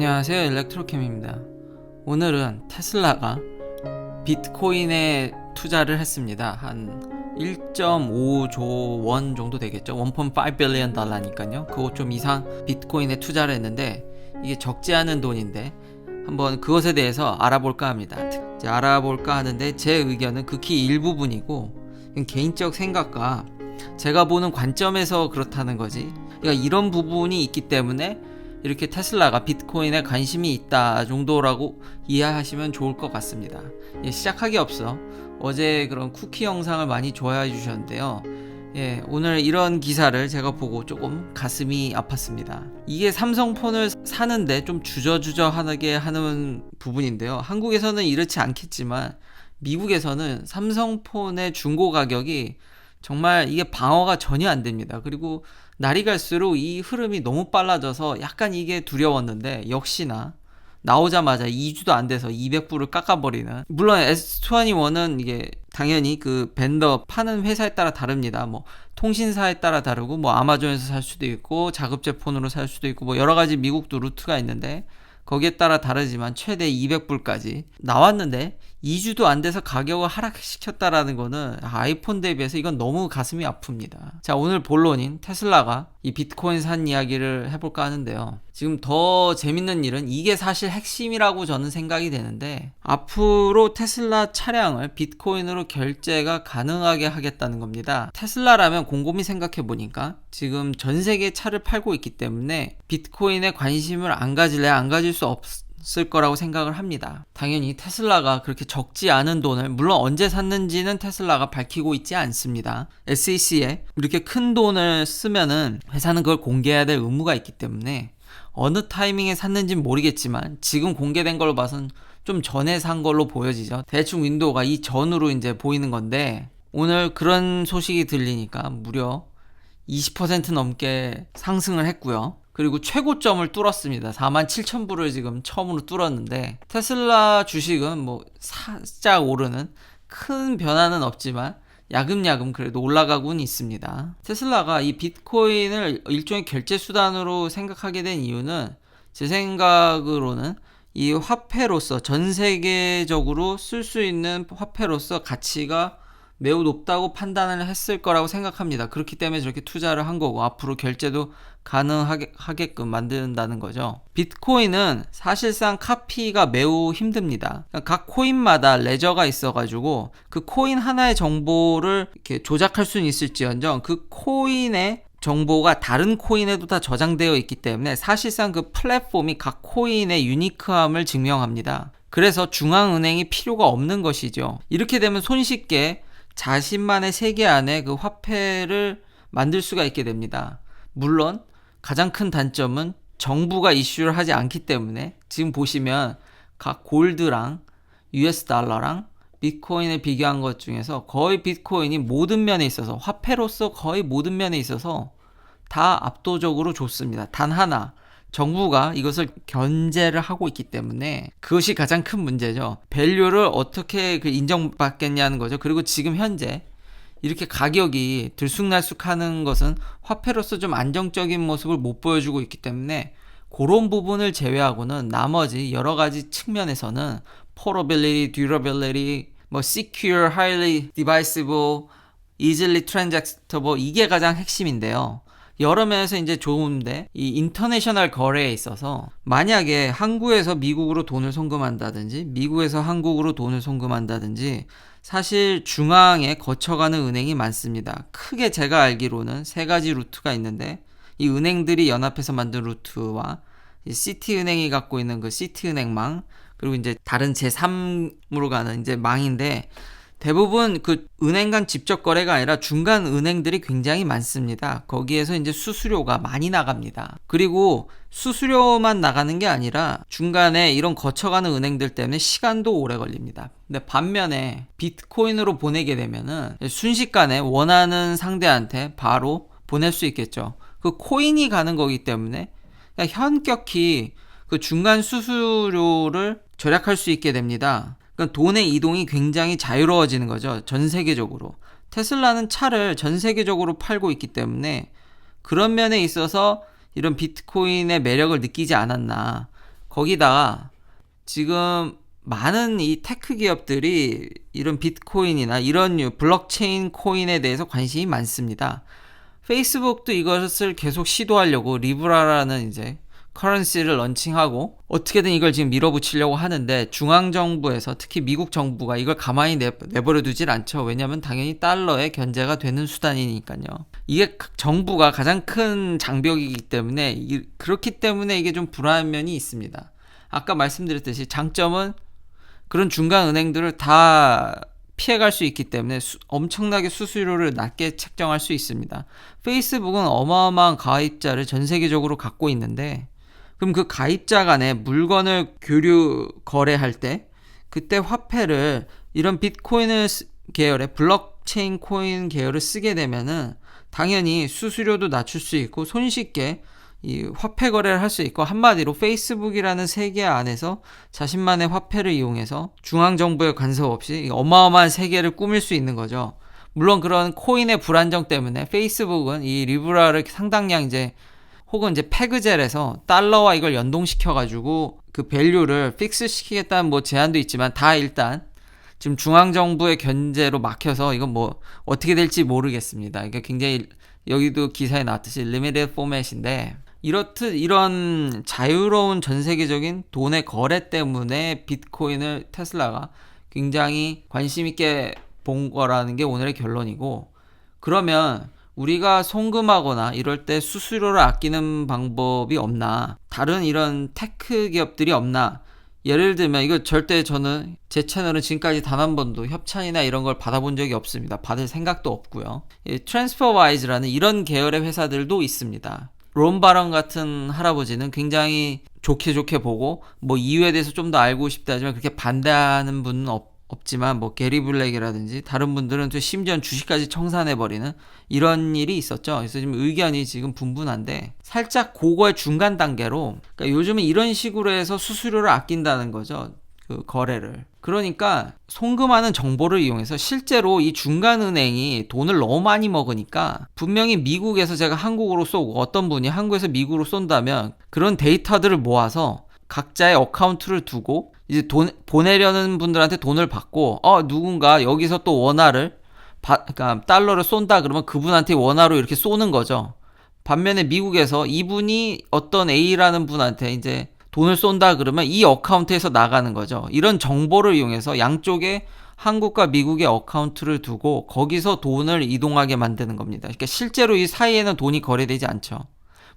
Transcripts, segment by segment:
안녕하세요, 일렉트로캠입니다. 오늘은 테슬라가 비트코인에 투자를 했습니다. 한 1.5조 원 정도 되겠죠. 1.5 빌리언 달러니까요. 그거 좀 이상 비트코인에 투자를 했는데 이게 적지 않은 돈인데 한번 그것에 대해서 알아볼까 합니다. 알아볼까 하는데 제 의견은 극히 일부분이고 개인적 생각과 제가 보는 관점에서 그렇다는 거지. 그러니까 이런 부분이 있기 때문에 이렇게 테슬라가 비트코인에 관심이 있다 정도라고 이해하시면 좋을 것 같습니다. 시작하기 앞서 어제 그런 쿠키 영상을 많이 좋아해 주셨는데요. 오늘 이런 기사를 제가 보고 조금 가슴이 아팠습니다. 이게 삼성폰을 사는데 좀 주저주저하게 하는 부분인데요. 한국에서는 이렇지 않겠지만 미국에서는 삼성폰의 중고 가격이 정말 이게 방어가 전혀 안 됩니다. 그리고 날이 갈수록 이 흐름이 너무 빨라져서 약간 이게 두려웠는데 역시나 나오자마자 2주도 안 돼서 200불을 깎아버리는. 물론 S21은 이게 당연히 그 벤더 파는 회사에 따라 다릅니다. 뭐 통신사에 따라 다르고 뭐 아마존에서 살 수도 있고 자급제 폰으로 살 수도 있고 뭐 여러 가지 미국도 루트가 있는데 거기에 따라 다르지만 최대 200불까지 나왔는데 2주도 안 돼서 가격을 하락시켰다라는 거는 아이폰 대비해서 이건 너무 가슴이 아픕니다. 자, 오늘 본론인 테슬라가 이 비트코인 산 이야기를 해볼까 하는데요. 지금 더 재밌는 일은 이게 사실 핵심이라고 저는 생각이 되는데 앞으로 테슬라 차량을 비트코인으로 결제가 가능하게 하겠다는 겁니다. 테슬라라면 곰곰이 생각해보니까 지금 전 세계 차를 팔고 있기 때문에 비트코인에 관심을 안 가질래 안 가질 수 없을 거라고 생각을 합니다. 당연히 테슬라가 그렇게 적지 않은 돈을, 물론 언제 샀는지는 테슬라가 밝히고 있지 않습니다. SEC에 이렇게 큰 돈을 쓰면은 회사는 그걸 공개해야 될 의무가 있기 때문에 어느 타이밍에 샀는지는 모르겠지만 지금 공개된 걸로 봐선 좀 전에 산 걸로 보여지죠. 대충 윈도우가 이 전으로 이제 보이는 건데 오늘 그런 소식이 들리니까 무려 20% 넘게 상승을 했고요. 그리고 최고점을 뚫었습니다. 47,000불을 지금 처음으로 뚫었는데 테슬라 주식은 뭐 살짝 오르는 큰 변화는 없지만 야금야금 그래도 올라가고는 있습니다. 테슬라가 이 비트코인을 일종의 결제 수단으로 생각하게 된 이유는 제 생각으로는 이 화폐로서 전 세계적으로 쓸 수 있는 화폐로서 가치가 매우 높다고 판단을 했을 거라고 생각합니다. 그렇기 때문에 저렇게 투자를 한 거고 앞으로 결제도 가능하게끔 만든다는 거죠. 비트코인은 사실상 카피가 매우 힘듭니다. 각 코인마다 레저가 있어가지고 그 코인 하나의 정보를 이렇게 조작할 수는 있을지언정 그 코인의 정보가 다른 코인에도 다 저장되어 있기 때문에 사실상 그 플랫폼이 각 코인의 유니크함을 증명합니다. 그래서 중앙은행이 필요가 없는 것이죠. 이렇게 되면 손쉽게 자신만의 세계 안에 그 화폐를 만들 수가 있게 됩니다. 물론 가장 큰 단점은 정부가 이슈를 하지 않기 때문에 지금 보시면 각 골드랑 US 달러랑 비트코인을 비교한 것 중에서 거의 비트코인이 모든 면에 있어서 화폐로서 거의 모든 면에 있어서 다 압도적으로 좋습니다. 단 하나, 정부가 이것을 견제를 하고 있기 때문에 그것이 가장 큰 문제죠. 밸류를 어떻게 인정받겠냐는 거죠. 그리고 지금 현재 이렇게 가격이 들쑥날쑥하는 것은 화폐로서 좀 안정적인 모습을 못 보여주고 있기 때문에 그런 부분을 제외하고는 나머지 여러 가지 측면에서는 portability, durability, secure, highly divisible, easily transactable 이게 가장 핵심인데요. 여러 면에서 이제 좋은데 이 인터내셔널 거래에 있어서 만약에 한국에서 미국으로 돈을 송금한다든지 미국에서 한국으로 돈을 송금한다든지 사실 중앙에 거쳐가는 은행이 많습니다. 크게 제가 알기로는 3가지 루트가 있는데 이 은행들이 연합해서 만든 루트와 이 시티은행이 갖고 있는 그 시티은행망 그리고 이제 다른 제3으로 가는 이제 망인데 대부분 그 은행 간 직접 거래가 아니라 중간 은행들이 굉장히 많습니다. 거기에서 이제 수수료가 많이 나갑니다. 그리고 수수료만 나가는 게 아니라 중간에 이런 거쳐가는 은행들 때문에 시간도 오래 걸립니다. 근데 반면에 비트코인으로 보내게 되면은 순식간에 원하는 상대한테 바로 보낼 수 있겠죠. 그 코인이 가는 거기 때문에 현격히 그 중간 수수료를 절약할 수 있게 됩니다. 그러니까 돈의 이동이 굉장히 자유로워지는 거죠. 전 세계적으로. 테슬라는 차를 전 세계적으로 팔고 있기 때문에 그런 면에 있어서 이런 비트코인의 매력을 느끼지 않았나. 거기다가 지금 많은 이 테크 기업들이 이런 비트코인이나 이런 블록체인 코인에 대해서 관심이 많습니다. 페이스북도 이것을 계속 시도하려고 리브라라는 이제 커런시를 런칭하고 어떻게든 이걸 지금 밀어붙이려고 하는데 중앙정부에서 특히 미국 정부가 이걸 가만히 내버려 두질 않죠. 왜냐하면 당연히 달러의 견제가 되는 수단이니까요. 이게 정부가 가장 큰 장벽이기 때문에 그렇기 때문에 이게 좀 불안한 면이 있습니다. 아까 말씀드렸듯이 장점은 그런 중간 은행들을 다 피해갈 수 있기 때문에 엄청나게 수수료를 낮게 책정할 수 있습니다. 페이스북은 어마어마한 가입자를 전 세계적으로 갖고 있는데 그럼 그 가입자 간에 물건을 교류 거래할 때 그때 화폐를 이런 비트코인을 계열의 블록체인 코인 계열을 쓰게 되면은 당연히 수수료도 낮출 수 있고 손쉽게 이 화폐 거래를 할 수 있고 한마디로 페이스북이라는 세계 안에서 자신만의 화폐를 이용해서 중앙정부의 간섭 없이 어마어마한 세계를 꾸밀 수 있는 거죠. 물론 그런 코인의 불안정 때문에 페이스북은 이 리브라를 상당량 이제 혹은 이제 페그젤에서 달러와 이걸 연동시켜가지고 그 밸류를 픽스 시키겠다는 뭐 제한도 있지만 다 일단 지금 중앙정부의 견제로 막혀서 이건 뭐 어떻게 될지 모르겠습니다. 이게 굉장히 여기도 기사에 나왔듯이 리미티드 포맷인데 이렇듯 이런 자유로운 전 세계적인 돈의 거래 때문에 비트코인을 테슬라가 굉장히 관심 있게 본 거라는 게 오늘의 결론이고 그러면 우리가 송금하거나 이럴 때 수수료를 아끼는 방법이 없나? 다른 이런 테크 기업들이 없나? 예를 들면 이거 절대 저는 제 채널은 지금까지 단 한 번도 협찬이나 이런 걸 받아본 적이 없습니다. 받을 생각도 없고요. 트랜스퍼와이즈라는 이런 계열의 회사들도 있습니다. 론 바런 같은 할아버지는 굉장히 좋게 보고 뭐 이유에 대해서 좀 더 알고 싶다 하지만 그렇게 반대하는 분은 없지만 뭐 게리 블랙이라든지 다른 분들은 또 심지어 주식까지 청산해버리는 이런 일이 있었죠. 그래서 지금 의견이 지금 분분한데 살짝 그거의 중간 단계로 그러니까 요즘은 이런 식으로 해서 수수료를 아낀다는 거죠. 그 거래를. 그러니까 송금하는 정보를 이용해서 실제로 이 중간은행이 돈을 너무 많이 먹으니까 분명히 미국에서 제가 한국으로 쏘고 어떤 분이 한국에서 미국으로 쏜다면 그런 데이터들을 모아서 각자의 어카운트를 두고 이제 돈 보내려는 분들한테 돈을 받고 누군가 여기서 또 원화를 그러니까 달러를 쏜다 그러면 그분한테 원화로 이렇게 쏘는 거죠. 반면에 미국에서 이분이 어떤 A라는 분한테 이제 돈을 쏜다 그러면 이 어카운트에서 나가는 거죠. 이런 정보를 이용해서 양쪽에 한국과 미국의 어카운트를 두고 거기서 돈을 이동하게 만드는 겁니다. 그러니까 실제로 이 사이에는 돈이 거래되지 않죠.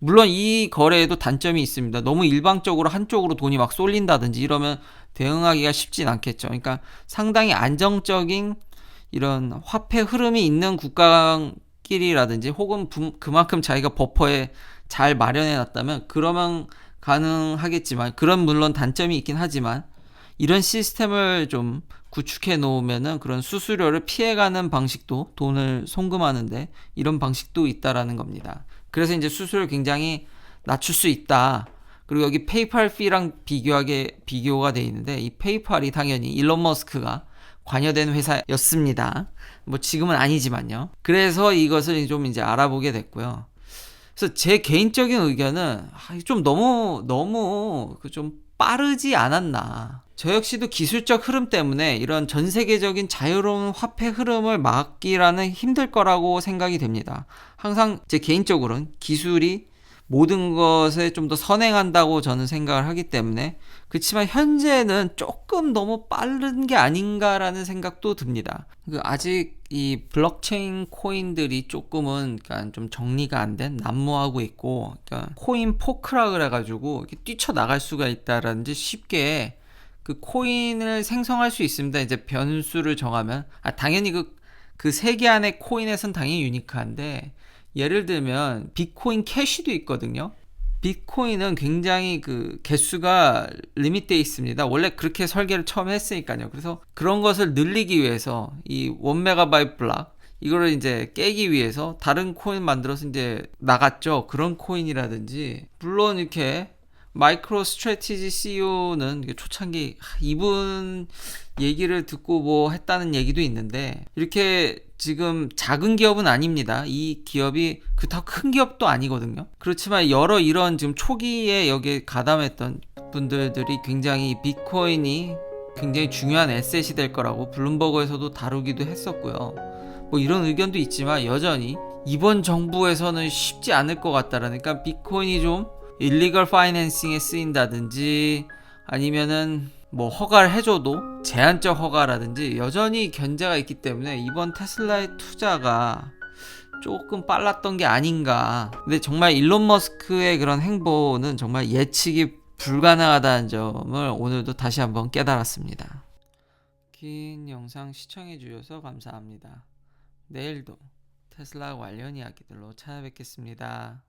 물론 이 거래에도 단점이 있습니다. 너무 일방적으로 한쪽으로 돈이 막 쏠린다든지 이러면 대응하기가 쉽진 않겠죠. 그러니까 상당히 안정적인 이런 화폐 흐름이 있는 국가끼리라든지 혹은 그만큼 자기가 버퍼에 잘 마련해 놨다면 그러면 가능하겠지만 그런 물론 단점이 있긴 하지만 이런 시스템을 좀 구축해 놓으면은 그런 수수료를 피해가는 방식도 돈을 송금하는데 이런 방식도 있다라는 겁니다. 그래서 이제 수수료를 굉장히 낮출 수 있다. 그리고 여기 페이팔 피랑 비교가 돼 있는데 이 페이팔이 당연히 일론 머스크가 관여된 회사였습니다. 뭐 지금은 아니지만요. 그래서 이것을 좀 이제 알아보게 됐고요. 그래서 제 개인적인 의견은 좀 너무 좀 빠르지 않았나. 저 역시도 기술적 흐름 때문에 이런 전 세계적인 자유로운 화폐 흐름을 막기라는 힘들 거라고 생각이 됩니다. 항상 제 개인적으로는 기술이 모든 것에 좀 더 선행한다고 저는 생각을 하기 때문에 그렇지만 현재는 조금 너무 빠른 게 아닌가라는 생각도 듭니다. 아직 이 블록체인 코인들이 조금은 그러니까 좀 정리가 안 된 난무하고 있고 그러니까 코인 포크라 그래가지고 뛰쳐나갈 수가 있다라든지 쉽게 그 코인을 생성할 수 있습니다. 이제 변수를 정하면 당연히 그 세계 안의 코인에선 당연히 유니크한데 예를 들면 비트코인 캐시도 있거든요. 비트코인은 굉장히 그 개수가 리밋되어 있습니다. 원래 그렇게 설계를 처음 했으니까요. 그래서 그런 것을 늘리기 위해서 이 1메가바이트 블록 이거를 이제 깨기 위해서 다른 코인 만들어서 이제 나갔죠. 그런 코인이라든지 물론 이렇게 마이크로 스트래티지 CEO는 초창기 이분 얘기를 듣고 뭐 했다는 얘기도 있는데 이렇게 지금 작은 기업은 아닙니다. 이 기업이 그렇다고 큰 기업도 아니거든요. 그렇지만 여러 이런 지금 초기에 여기에 가담했던 분들이 굉장히 비트코인이 굉장히 중요한 에셋이 될 거라고 블룸버그에서도 다루기도 했었고요. 뭐 이런 의견도 있지만 여전히 이번 정부에서는 쉽지 않을 것 같다라는, 그러니까 비트코인이 좀 일리걸 파이낸싱에 쓰인다든지 아니면은 뭐 허가를 해줘도 제한적 허가라든지 여전히 견제가 있기 때문에 이번 테슬라의 투자가 조금 빨랐던 게 아닌가. 근데 정말 일론 머스크의 그런 행보는 정말 예측이 불가능하다는 점을 오늘도 다시 한번 깨달았습니다. 긴 영상 시청해 주셔서 감사합니다. 내일도 테슬라 관련 이야기들로 찾아뵙겠습니다.